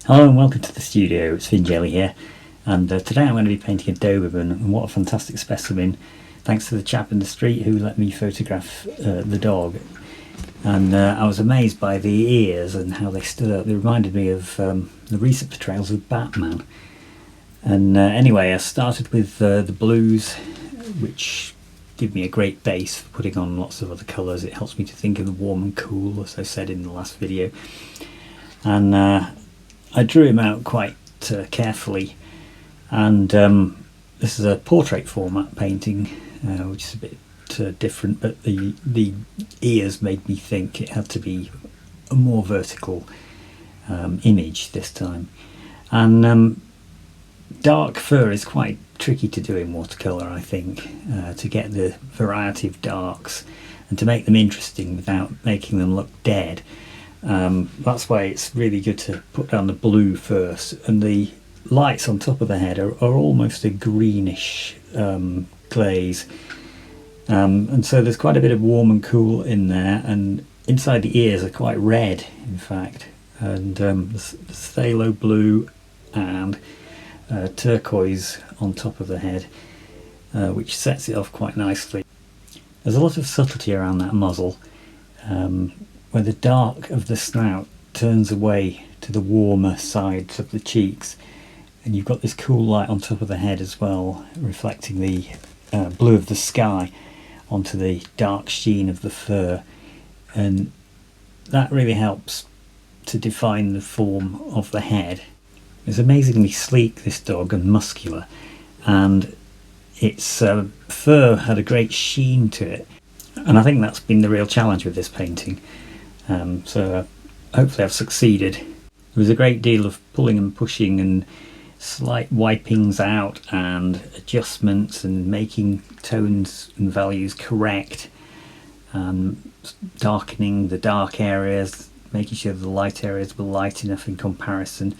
Hello and welcome to the studio, it's Finn Jelly here, and today I'm going to be painting a Dobermann, and what a fantastic specimen, thanks to the chap in the street who let me photograph the dog. And I was amazed by the ears and how they stood up. They reminded me of the recent portrayals of Batman. And anyway, I started with the blues, which give me a great base for putting on lots of other colours. It helps me to think of the warm and cool, as I said in the last video. And I drew him out quite carefully, and this is a portrait format painting, which is a bit different, but the ears made me think it had to be a more vertical image this time. And dark fur is quite tricky to do in watercolour, I think, to get the variety of darks and to make them interesting without making them look dead. That's why it's really good to put down the blue first, and the lights on top of the head are almost a greenish glaze, and so there's quite a bit of warm and cool in there, and inside the ears are quite red in fact, and the phthalo blue and turquoise on top of the head, which sets it off quite nicely. There's a lot of subtlety around that muzzle, where the dark of the snout turns away to the warmer sides of the cheeks, and you've got this cool light on top of the head as well, reflecting the blue of the sky onto the dark sheen of the fur, and that really helps to define the form of the head. It's amazingly sleek, this dog, and muscular, and its fur had a great sheen to it, and I think that's been the real challenge with this painting. So hopefully I've succeeded. There was a great deal of pulling and pushing and slight wipings out and adjustments and making tones and values correct, darkening the dark areas, making sure the light areas were light enough in comparison.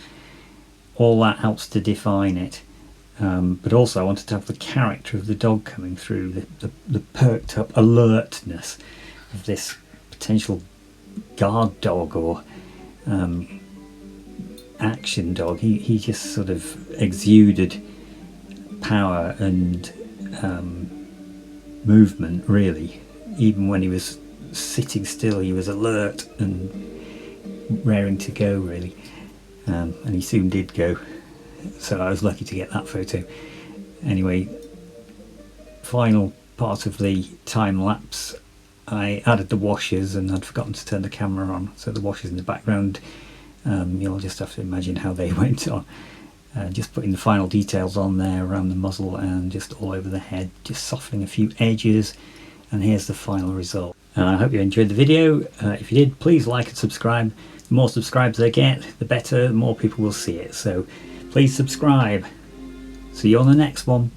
All that helps to define it, but also I wanted to have the character of the dog coming through, the perked up alertness of this potential guard dog or action dog. He just sort of exuded power and movement, really. Even when he was sitting still, he was alert and raring to go, really. And he soon did go, so I was lucky to get that photo. Anyway, final part of the time lapse, I added the washers and I'd forgotten to turn the camera on, so the washers in the background, you'll just have to imagine how they went on. Just putting the final details on there around the muzzle and just all over the head, just softening a few edges, and here's the final result. I hope you enjoyed the video. If you did, please like and subscribe. The more subscribers I get, the better, the more people will see it, so please subscribe. See you on the next one.